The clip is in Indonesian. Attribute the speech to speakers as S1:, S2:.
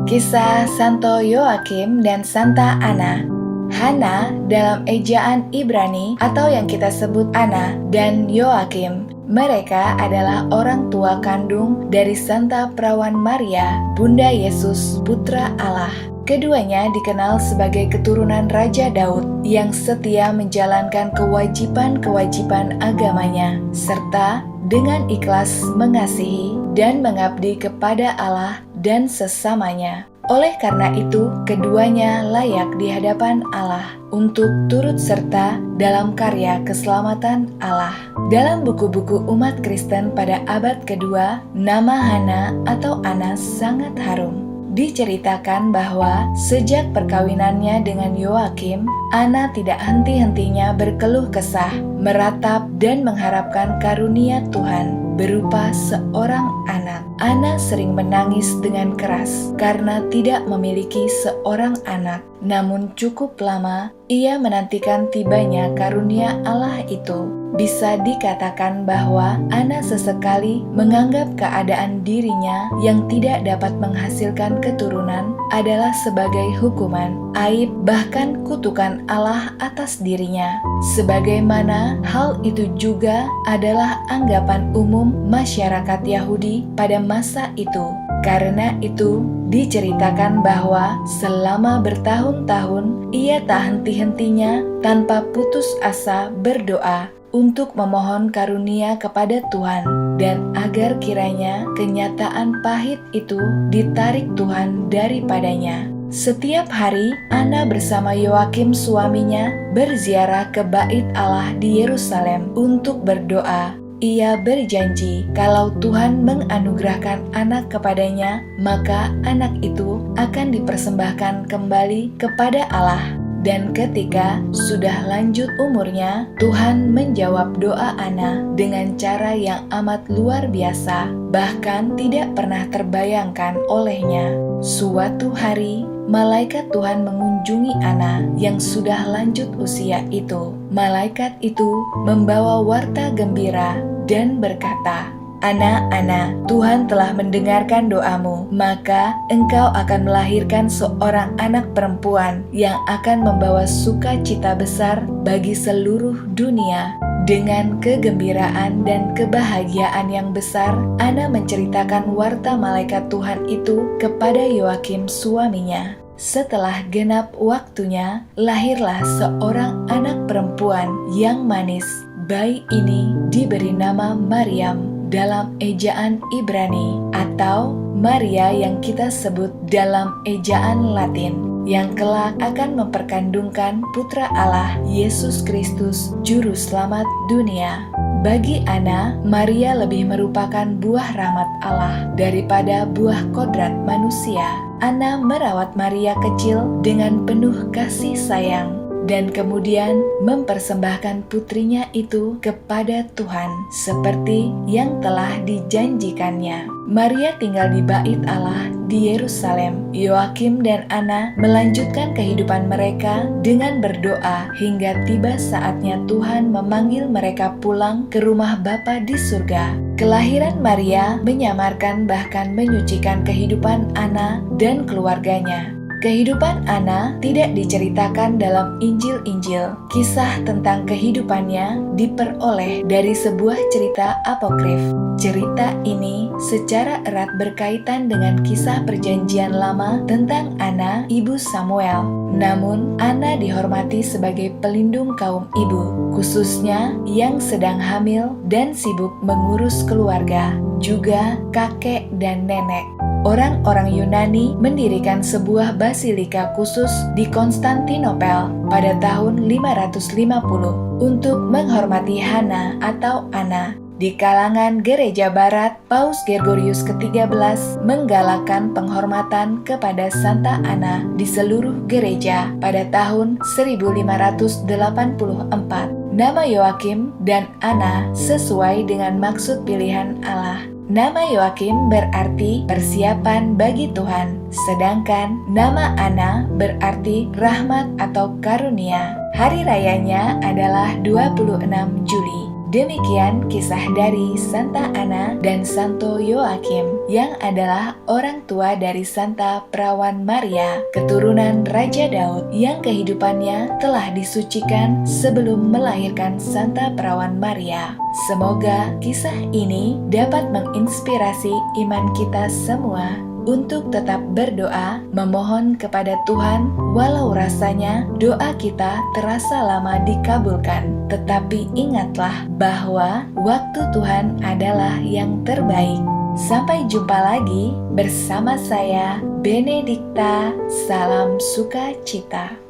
S1: Kisah Santo Yoakim dan Santa Anna. Hana dalam ejaan Ibrani atau yang kita sebut Anna dan Yoakim. Mereka adalah orang tua kandung dari Santa Perawan Maria, Bunda Yesus, Putra Allah. Keduanya dikenal sebagai keturunan Raja Daud yang setia menjalankan kewajiban-kewajiban agamanya, serta dengan ikhlas mengasihi dan mengabdi kepada Allah dan sesamanya. Oleh karena itu, keduanya layak di hadapan Allah untuk turut serta dalam karya keselamatan Allah. Dalam buku-buku umat Kristen pada abad kedua, nama Hana atau Anna sangat harum. Diceritakan bahwa sejak perkawinannya dengan Yoakim, Anna tidak henti-hentinya berkeluh kesah, meratap dan mengharapkan karunia Tuhan berupa seorang anak. Anna sering menangis dengan keras karena tidak memiliki seorang anak. Namun cukup lama ia menantikan tibanya karunia Allah itu. Bisa dikatakan bahwa Anna sesekali menganggap keadaan dirinya yang tidak dapat menghasilkan keturunan adalah sebagai hukuman, aib, bahkan kutukan Allah atas dirinya. Sebagaimana hal itu juga adalah anggapan umum masyarakat Yahudi pada masa itu. Karena itu, diceritakan bahwa selama bertahun-tahun ia tak henti-hentinya tanpa putus asa berdoa untuk memohon karunia kepada Tuhan dan agar kiranya kenyataan pahit itu ditarik Tuhan daripadanya. Setiap hari, Anna bersama Yoakim suaminya berziarah ke Bait Allah di Yerusalem untuk berdoa. Ia berjanji kalau Tuhan menganugerahkan anak kepadanya, maka anak itu akan dipersembahkan kembali kepada Allah. Dan ketika sudah lanjut umurnya, Tuhan menjawab doa Anna dengan cara yang amat luar biasa, bahkan tidak pernah terbayangkan olehnya. Suatu hari, malaikat Tuhan mengunjungi Anna yang sudah lanjut usia itu. Malaikat itu membawa warta gembira dan berkata, Anna, Tuhan telah mendengarkan doamu, maka engkau akan melahirkan seorang anak perempuan yang akan membawa sukacita besar bagi seluruh dunia. Dengan kegembiraan dan kebahagiaan yang besar, Anna menceritakan warta malaikat Tuhan itu kepada Yoakim suaminya. Setelah genap waktunya, lahirlah seorang anak perempuan yang manis. Bayi ini diberi nama Maryam dalam ejaan Ibrani atau Maria yang kita sebut dalam ejaan Latin, yang kelak akan memperkandungkan Putra Allah Yesus Kristus, Juru Selamat dunia. Bagi Anna, Maria lebih merupakan buah rahmat Allah daripada buah kodrat manusia. Anna merawat Maria kecil dengan penuh kasih sayang dan kemudian mempersembahkan putrinya itu kepada Tuhan seperti yang telah dijanjikannya. Maria tinggal di Bait Allah di Yerusalem. Yoakim dan Anna melanjutkan kehidupan mereka dengan berdoa hingga tiba saatnya Tuhan memanggil mereka pulang ke rumah Bapa di surga. Kelahiran Maria menyamarkan bahkan menyucikan kehidupan Anna dan keluarganya. Kehidupan Anna tidak diceritakan dalam Injil-Injil. Kisah tentang kehidupannya diperoleh dari sebuah cerita apokrif. Cerita ini secara erat berkaitan dengan kisah Perjanjian Lama tentang Anna, ibu Samuel. Namun, Anna dihormati sebagai pelindung kaum ibu, khususnya yang sedang hamil dan sibuk mengurus keluarga, juga kakek dan nenek. Orang-orang Yunani mendirikan sebuah basilika khusus di Konstantinopel pada tahun 550 untuk menghormati Hana atau Anna. Di kalangan gereja barat, Paus Gregorius ke-13 menggalakkan penghormatan kepada Santa Anna di seluruh gereja pada tahun 1584. Nama Yoakim dan Anna sesuai dengan maksud pilihan Allah. Nama Yoakim berarti persiapan bagi Tuhan, sedangkan nama Anna berarti rahmat atau karunia. Hari rayanya adalah 26 Juli. Demikian kisah dari Santa Ana dan Santo Yoakim yang adalah orang tua dari Santa Perawan Maria, keturunan Raja Daud yang kehidupannya telah disucikan sebelum melahirkan Santa Perawan Maria. Semoga kisah ini dapat menginspirasi iman kita semua untuk tetap berdoa, memohon kepada Tuhan, walau rasanya doa kita terasa lama dikabulkan. Tetapi ingatlah bahwa waktu Tuhan adalah yang terbaik. Sampai jumpa lagi bersama saya, Benedikta. Salam sukacita.